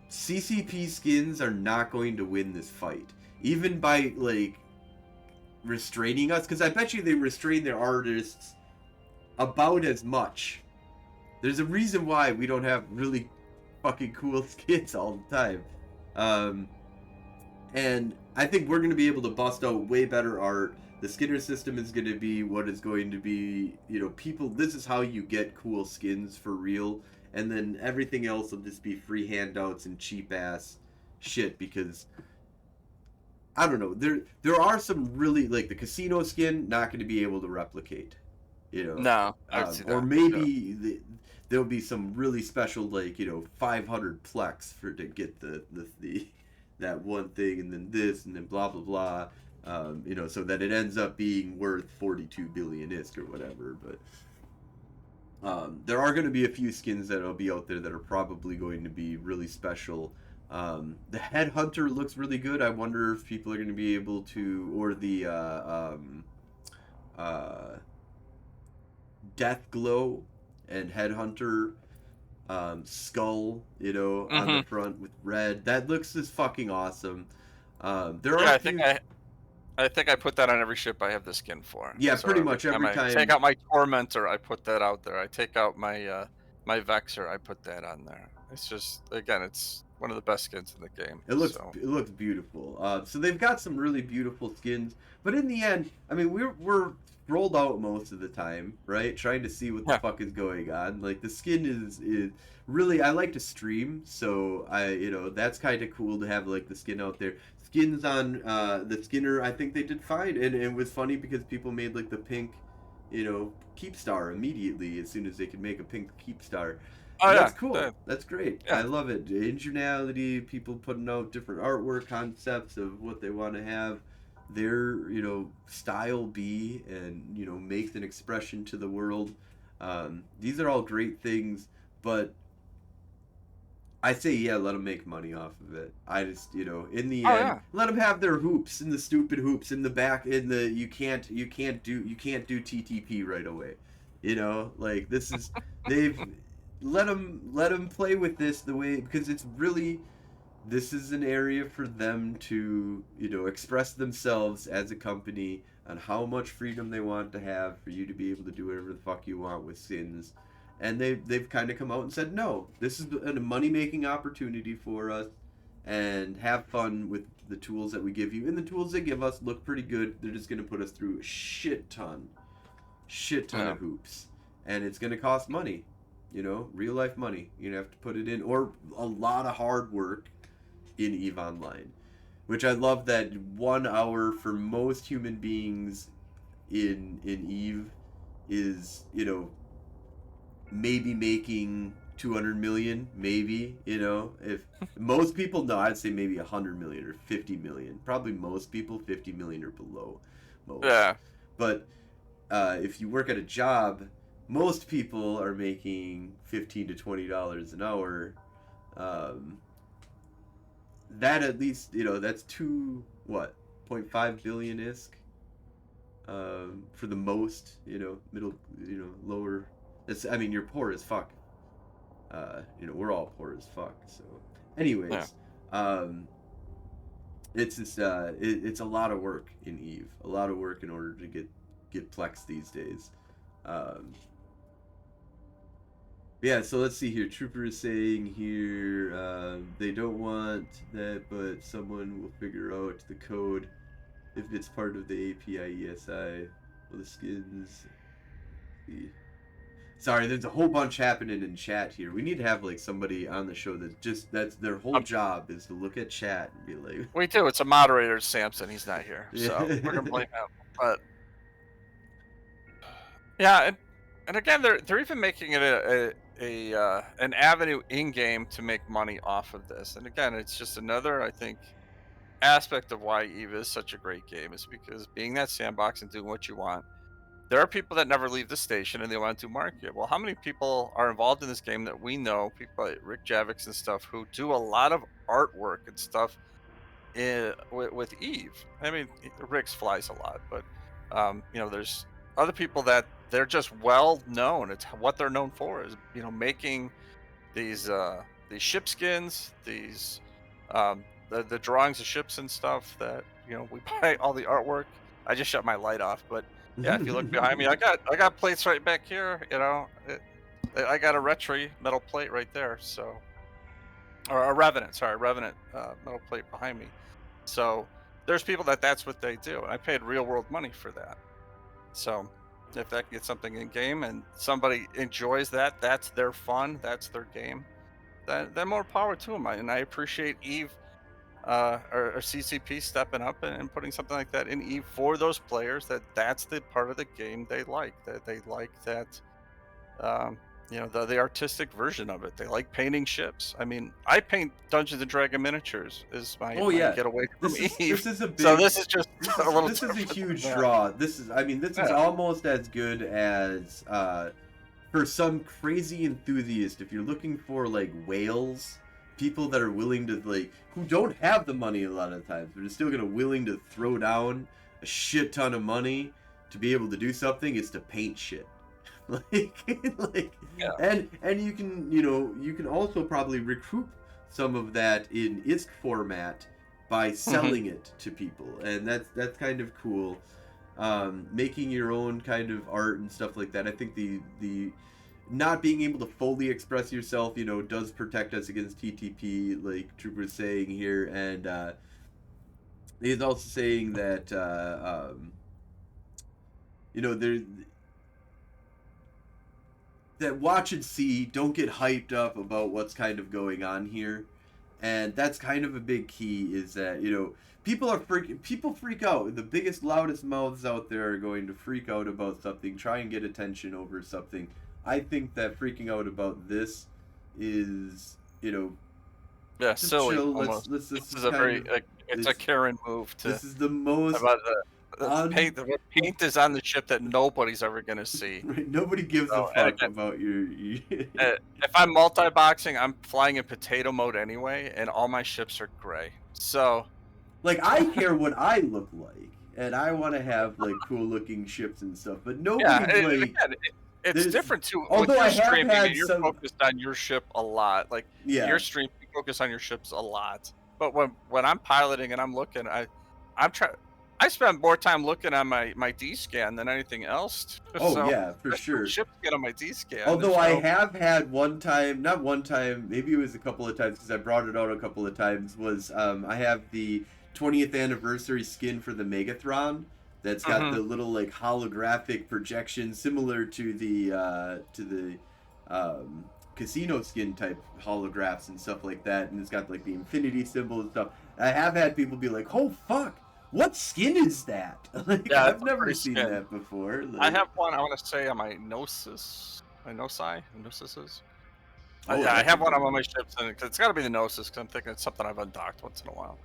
CCP skins are not going to win this fight. Even by, like, restraining us, because I bet you they restrain their artists about as much. There's a reason why we don't have really fucking cool skins all the time. And I think we're going to be able to bust out way better art. The Skinner system is going to be what is going to be, you know, people, this is how you get cool skins for real. And then everything else will just be free handouts and cheap ass shit, because I don't know. There are some really, like the casino skin, not going to be able to replicate. You know. No, I would see that. Or maybe there'll be some really special, like, you know, 500 plex to get the that one thing, and then this, and then blah blah blah. You know, so that it ends up being worth 42 billion ISK or whatever. But there are going to be a few skins that'll be out there that are probably going to be really special. The Headhunter looks really good. I wonder if people are going to be able to, or the Death Glow and Headhunter skull, you know, on the front with red. That looks just fucking awesome. There are I think I put that on every ship I have the skin for. Yeah, So pretty much time every I take time. out my Tormentor, I put that out there. I take out my my Vexer, I put that on there. It's just, again, it's one of the best skins in the game. So It looks beautiful. So they've got some really beautiful skins, but in the end, I mean, we're rolled out most of the time, right? Trying to see what the yeah. fuck is going on. Like the skin is really. I like to stream, so that's kind of cool to have like the skin out there. Skins on the Skinner, I think they did fine, and it was funny because people made like the pink, keep star immediately as soon as they could make a pink keep star. Oh And that's yeah. cool. That's great. I Yeah. love it. Ingenuity, people putting out different artwork concepts of what they want to have their, style be and, makes an expression to the world. These are all great things, but I say, yeah, let them make money off of it. I just, in the Oh end, yeah. let them have their hoops and the stupid hoops in the back. In the you can't do TTP right away. Like this is they've let them play with this the way because it's really this is an area for them to express themselves as a company on how much freedom they want to have for you to be able to do whatever the fuck you want with skins, and they've kind of come out and said no, this is a money making opportunity for us, and have fun with the tools that we give you, and the tools they give us look pretty good. They're just going to put us through a shit ton Yeah. of hoops, and it's going to cost money, real life money. You have to put it in, or a lot of hard work in EVE Online, which I love that 1 hour for most human beings in EVE is maybe making 200 million, maybe, if most people, no, I'd say maybe 100 million or 50 million, probably most people 50 million or below most. Yeah. But if you work at a job, most people are making $15 to $20 an hour. um, that at least that's two what 0.5 billion isk, for the most, middle, lower. It's, I mean, you're poor as fuck. We're all poor as fuck. So Yeah. anyways, um it's just it's a lot of work in Eve, a lot of work in order to get plex these days. um Yeah, so let's see here. Trooper is saying here, they don't want that, but someone will figure out the code if it's part of the API ESI. Well, the skins. Sorry, there's a whole bunch happening in chat here. We need to have like somebody on the show that's their whole Um, job is to look at chat and be like, we do. It's a moderator, Samson. He's not here, so we're gonna blame him. But yeah, and again, they're even making it a an avenue in game to make money off of this. And again, it's just another, I think, aspect of why Eve is such a great game is because being that sandbox and doing what you want. There are people that never leave the station and they want to market. Well, how many people are involved in this game that we know? People like Rick Javix and stuff who do a lot of artwork and stuff with Eve. I mean, Rick's flies a lot, but there's other people that they're just well known. It's what they're known for is making these ship skins, these the drawings of ships and stuff that we buy all the artwork. I just shut my light off, but yeah, if you look behind me, I got plates right back here. I got a Retri metal plate right there, so or a Revenant, sorry, Revenant metal plate behind me. So there's people that's what they do, and I paid real world money for that. So if that gets something in game and somebody enjoys that, that's their fun, that's their game. Then more power to them. And I appreciate Eve or CCP stepping up and putting something like that in Eve for those players that's the part of the game they like. That they like that um, the artistic version of it. They like painting ships. I mean, I paint Dungeons and Dragon miniatures is oh my yeah, getaway from Eve. this is a So big this is just a little this is a different than huge that. draw. This is, I mean, this is Yeah. almost as good as for some crazy enthusiast, if you're looking for like whales, people that are willing to, like, who don't have the money a lot of times, but are still gonna willing to throw down a shit ton of money to be able to do something, is to paint shit. like, like, Yeah. and you can you can also probably recoup some of that in ISK format by selling it to people, and that's kind of cool. Making your own kind of art and stuff like that. I think the not being able to fully express yourself, does protect us against TTP, like Troop was saying here, and he's also saying that there that watch and see, don't get hyped up about what's kind of going on here, and that's kind of a big key. Is that people freak out. The biggest, loudest mouths out there are going to freak out about something, try and get attention over something. I think that freaking out about this is yeah, just silly. chill. Almost. Let's This is a very it's a Karen move to. This is the most About the paint. The paint is on the ship that nobody's ever gonna see. Right, nobody gives a So, and fuck again, about your. if I'm multi-boxing, I'm flying in potato mode anyway, and all my ships are gray. So, Like, I care what I look like, and I want to have like cool looking ships and stuff, but yeah, nobody's like. again, it's there's- different too. although When I you're have streaming, had and you're some- focused on your ship a lot. Like Yeah. your stream, you focus on your ships a lot. But when I'm piloting and I'm looking, I spend more time looking on my D scan than anything else. Oh So, yeah, for I sure. ship get on my D scan. Although I have had one time, not one time, maybe it was a couple of times because I brought it out a couple of times. Was I have the 20th anniversary skin for the Megathron that's got the little like holographic projection similar to the casino skin type holographs and stuff like that, and it's got like the infinity symbol and stuff. I have had people be like, "Oh fuck, what skin is that?" Like, Yeah, I've it's a never pretty seen skin. that before. Like, I have one. I want to say on my Gnosis, Gnosises. Oh, Yeah, I that's have a one good on my ships, and it's got to be the Gnosis because I'm thinking it's something I've undocked once in a while.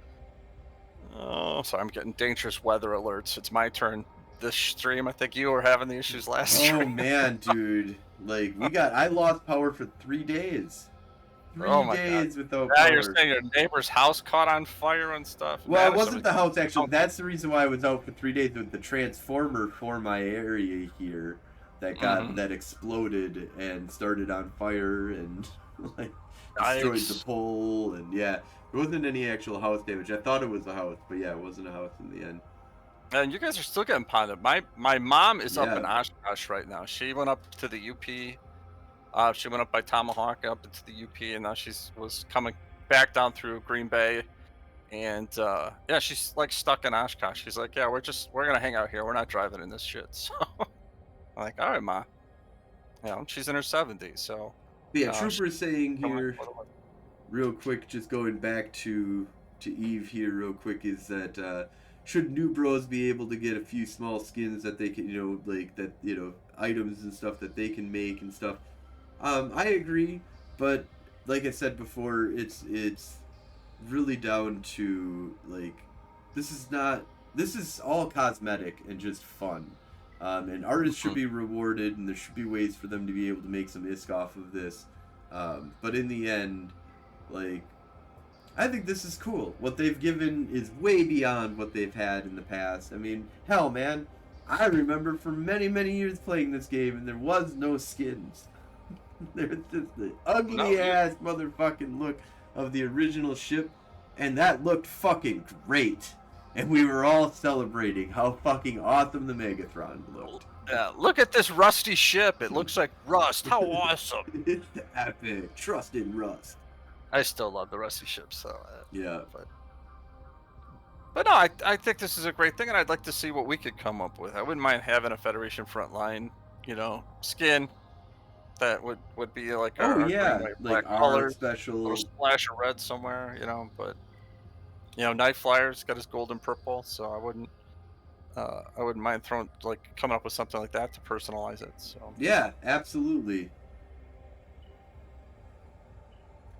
Oh, sorry, I'm getting dangerous weather alerts. It's my turn. This stream, I think you were having the issues last Oh stream. man, dude! Like I lost power for 3 days. Oh my days without Yeah, power. you're saying your neighbor's house caught on fire and stuff. Well, Man, it wasn't the house actually. Oh. That's the reason why I was out for 3 days with the transformer for my area here that that exploded and started on fire and like destroyed the pole, and yeah, there wasn't any actual house damage. I thought it was a house, but yeah, it wasn't a house in the end. And you guys are still getting ponded. My mom is up in Yeah. Oshkosh right now. She went up to the UP. She went up by Tomahawk up into the UP, and now was coming back down through Green Bay, and yeah, she's like stuck in Oshkosh. She's like, yeah, we're gonna hang out here. We're not driving in this shit. So I'm like, all right, ma. She's in her 70s, so. But yeah, Trooper is saying I'm like, here, what- real quick, just going back to Eve here, real quick, is that should new bros be able to get a few small skins that they can, like that, items and stuff that they can make and stuff. I agree, but like I said before, it's really down to like this is all cosmetic and just fun. And artists should be rewarded, and there should be ways for them to be able to make some isk off of this. But in the end, like, I think this is cool. What they've given is way beyond what they've had in the past. I mean, hell, man, I remember for many, many years playing this game, and there was no skins. There's just the ugly-ass motherfucking look of the original ship, and that looked fucking great. And we were all celebrating how fucking awesome the Megathron looked. Yeah, look at this rusty ship. It looks like rust. How awesome. It's epic. Trust in Rust. I still love the rusty ships, so. Yeah. But no, I think this is a great thing, and I'd like to see what we could come up with. I wouldn't mind having a Federation Frontline, skin that would be like Oh yeah, green, white, like black our color, special. little splash of red somewhere, But Night Flyer's got his gold and purple, so I wouldn't mind coming up with something like that to personalize it. So Yeah, absolutely.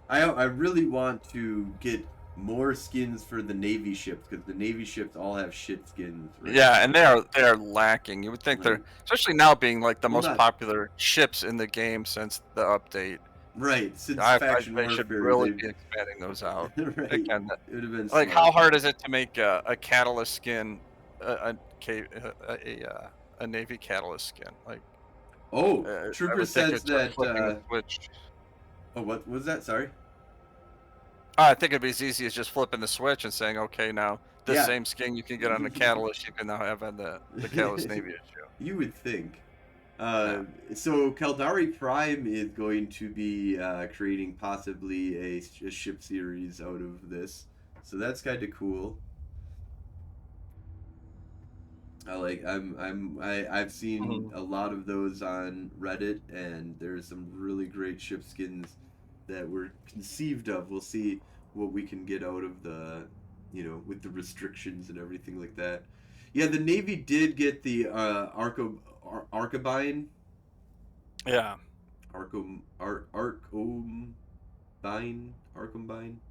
I really want to get more skins for the Navy ships, because the Navy ships all have shit skins. Right? yeah, and they're lacking. You would think they're, especially now being like the most not- popular ships in the game since the update. Right, since I faction they should warfare, really they've- be expanding those out. right. Again, It would have been like smart. how hard is it to make a catalyst skin, a Navy catalyst skin? Like, Oh, I Trooper would think says it's like that. flipping a switch. Oh, what was that? Sorry. I think it'd be as easy as just flipping the switch and saying, okay, now this Yeah. same skin you can get on the Catalyst, you can now have on the Catalyst Navy issue. You would think. Yeah. So Caldari Prime is going to be creating possibly a ship series out of this, so that's kind of cool. I've seen Mhm. a lot of those on Reddit, and there's some really great ship skins that were conceived of. We'll see what we can get out of the, with the restrictions and everything like that. Yeah, the Navy did get the Arcabine, Yeah. Arcombine,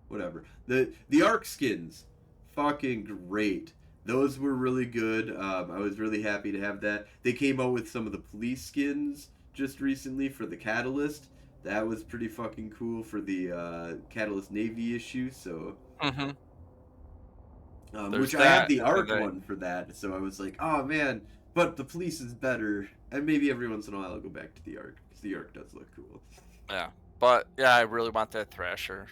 whatever. The Arc skins, fucking great. Those were really good. I was really happy to have that. They came out with some of the police skins just recently for the Catalyst. That was pretty fucking cool for the Catalyst Navy issue. So, Hmm. There's which I have that, the and then Arc they, one for that. So I was like, oh man, but the police is better. And maybe every once in a while I'll go back to the Arc because the Arc does look cool. yeah. But yeah, I really want that Thrasher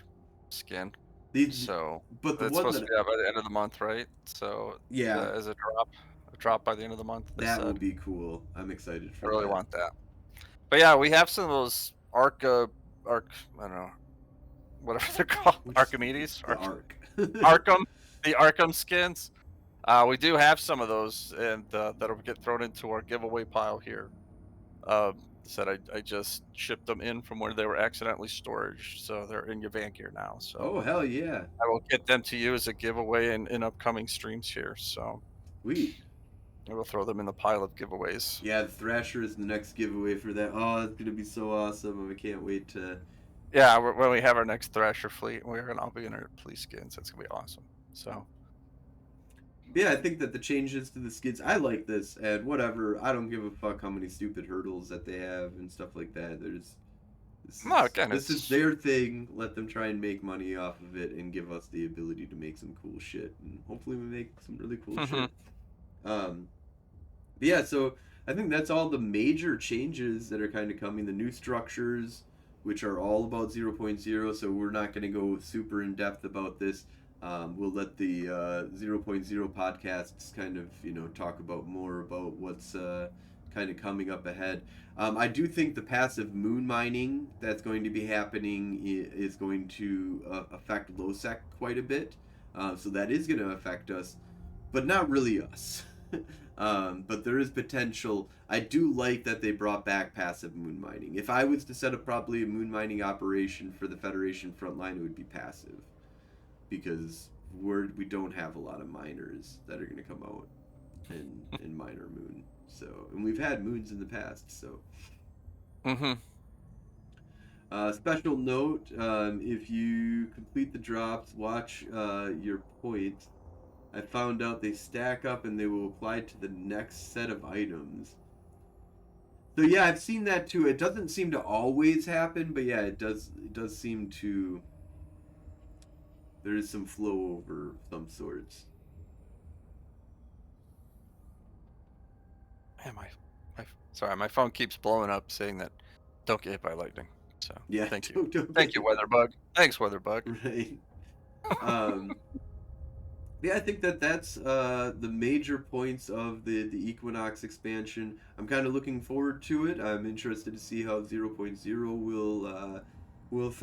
skin. The So but the it's one supposed to that be out by the end of the month, right? So yeah, as a drop by the end of the month, they that will said. be cool. I'm excited I for really that. want that. But yeah, we have some of those Arc, I don't know, whatever they're called, Which Archimedes, the Arc. Arkham, the Arkham skins. We do have some of those, and that'll get thrown into our giveaway pile here. Said I just shipped them in from where they were accidentally stored, so they're in your van gear now. So Oh hell yeah. I will get them to you as a giveaway in upcoming streams here. So Sweet. I will throw them in the pile of giveaways. Yeah, the Thrasher is the next giveaway for that. Oh, it's gonna be so awesome. I can't wait to. Yeah, when we have our next Thrasher fleet, we're gonna all be in our police skins. That's gonna be awesome. So Yeah, I think that the changes to the skins, I like this, and whatever. I don't give a fuck how many stupid hurdles that they have and stuff like that. This no, is again, this is it's their thing. Let them try and make money off of it and give us the ability to make some cool shit. And hopefully we make some really cool shit. Um, But yeah, so I think that's all the major changes that are kind of coming. The new structures, which are all about 0.0, so we're not going to go super in depth about this. We'll let the 0.0 podcasts kind of, talk about more about what's kind of coming up ahead. I do think the passive moon mining that's going to be happening is going to affect LoSec quite a bit. So that is going to affect us, but not really us. But there is potential. I do like that they brought back passive moon mining. If I was to set up probably a moon mining operation for the Federation frontline, it would be passive, because we don't have a lot of miners that are going to come out and mine our moon. So, and we've had moons in the past. So, mm-hmm. special note: if you complete the drops, watch your points. I found out they stack up and they will apply to the next set of items. So yeah, I've seen that too. It doesn't seem to always happen, but yeah, it does. It does seem to. There is some flow over of some sorts. Man, sorry, my phone keeps blowing up saying that don't get hit by lightning. So Yeah, thank you, don't thank get you, hit by Weatherbug. Thanks, Weatherbug. right. Um, yeah, I think that that's the major points of the Equinox expansion. I'm kind of looking forward to it. I'm interested to see how 0.0 will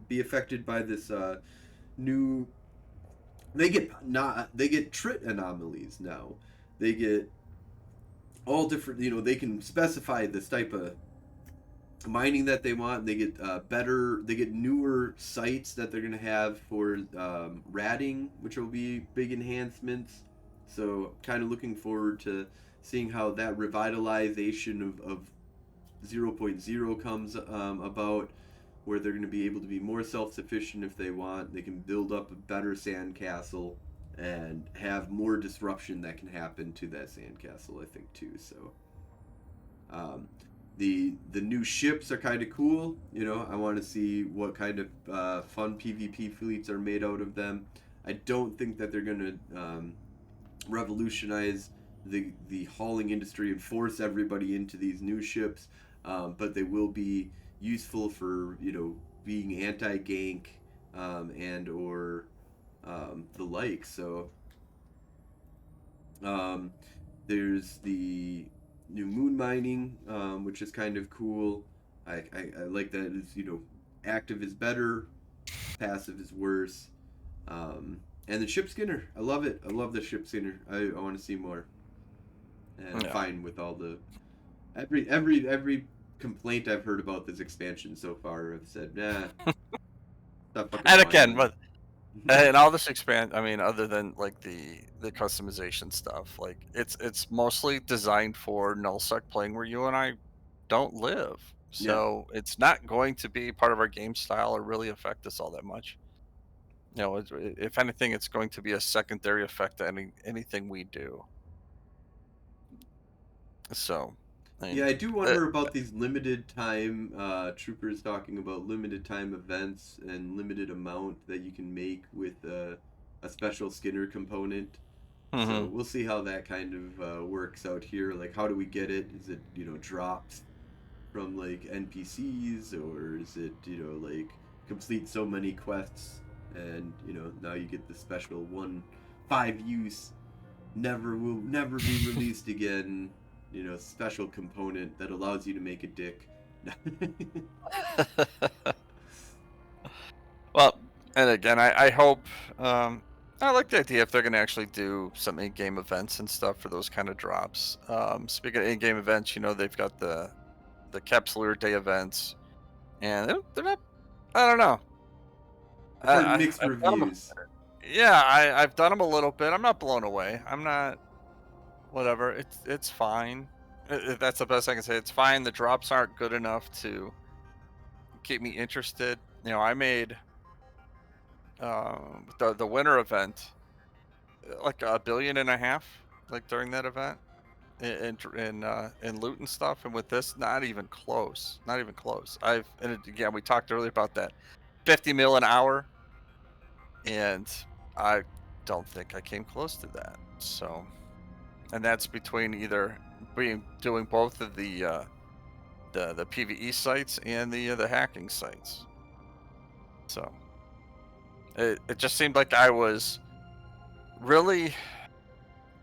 be affected by this new. They get trit anomalies now. They get all different. They can specify this type of mining that they want. They get better. They get newer sites that they're gonna have for ratting, which will be big enhancements. So kind of looking forward to seeing how that revitalization of 0.0 comes about, where they're going to be able to be more self-sufficient if they want. They can build up a better sandcastle and have more disruption that can happen to that sandcastle, I think, too. So um, the new ships are kind of cool. I want to see what kind of fun PvP fleets are made out of them. I don't think that they're going to revolutionize the hauling industry and force everybody into these new ships, but they will be useful for being anti-gank and or the like. So um, there's the new moon mining, which is kind of cool. I like that it's, active is better, passive is worse. And the ship skinner, I love it. I love the ship skinner. I want to see more. And I'm Yeah. fine with all the every complaint I've heard about this expansion so far. I've said, nah, stop fucking And whining again, on but and all this expand, I mean, other than like the customization stuff, like it's mostly designed for nullsec playing where you and I don't live. Yeah. So it's not going to be part of our game style or really affect us all that much. If anything, it's going to be a secondary effect to anything we do. So, I Yeah, mean, I do uh, wonder about these limited time troopers talking about limited time events and limited amount that you can make with a special Skinner component. So mhm. we'll see how that kind of works out here. Like, how do we get it? Is it drops from like NPCs, or is it like complete so many quests and now you get the special 1 5 use, will never be released again, special component that allows you to make a dick. Well, and again, I hope. I like the idea if they're going to actually do some in-game events and stuff for those kind of drops. Speaking of in-game events, they've got the Capsuleer Day events, and they're not. I don't know. I've heard mixed I've done them. reviews. Yeah, I've done them a little bit. I'm not blown away. I'm not. Whatever. It's fine. That's the best I can say. It's fine. The drops aren't good enough to keep me interested. I made the winter event like 1.5 billion, like during that event in loot and stuff, and with this, not even close. Not even close. Again, we talked earlier about that 50 mil an hour, and I don't think I came close to that. So, and that's between either doing both of the PVE sites and the hacking sites. So it just seemed like I was really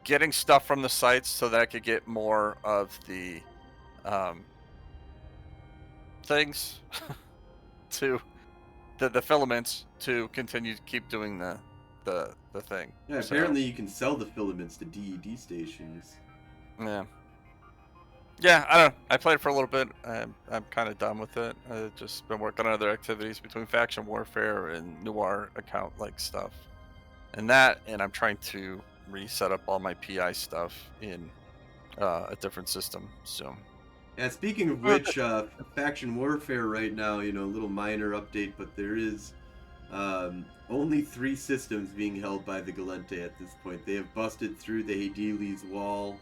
getting stuff from the sites so that I could get more of the um, things to the filaments to continue to keep doing the thing. Yeah, So apparently you can sell the filaments to DED stations. yeah. Yeah, I don't know. I played for a little bit. I'm kind of done with it. I've just been working on other activities between faction warfare and noir account like stuff, and I'm trying to reset up all my PI stuff in a different system. So And speaking of which, faction warfare right now, a little minor update, but there is only 3 systems being held by the Galente at this point. They have busted through the Hadili's wall.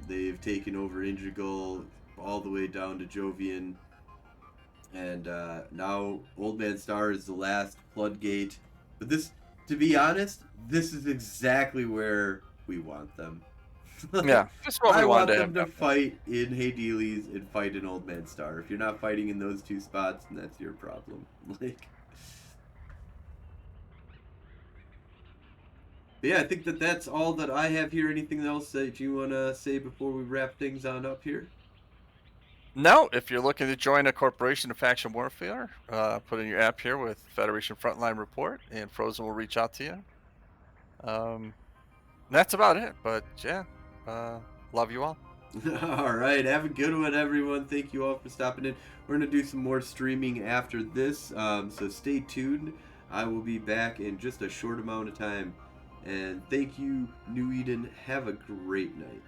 They've taken over Integral all the way down to Jovian. And now Old Man Star is the last floodgate. But this, to be honest, this is exactly where we want them. yeah, that's what I we wanted want to them have. to fight in Hadili's and fight in Old Man Star. If you're not fighting in those 2 spots, then that's your problem. Like, but yeah, I think that's all that I have here. Anything else that you want to say before we wrap things on up here? No, if you're looking to join a corporation of faction warfare, put in your app here with Federation Frontline Report, and Frozen will reach out to you. That's about it. But yeah, love you all. All right, have a good one, everyone. Thank you all for stopping in. We're gonna do some more streaming after this, so stay tuned. I will be back in just a short amount of time. And thank you, New Eden. Have a great night.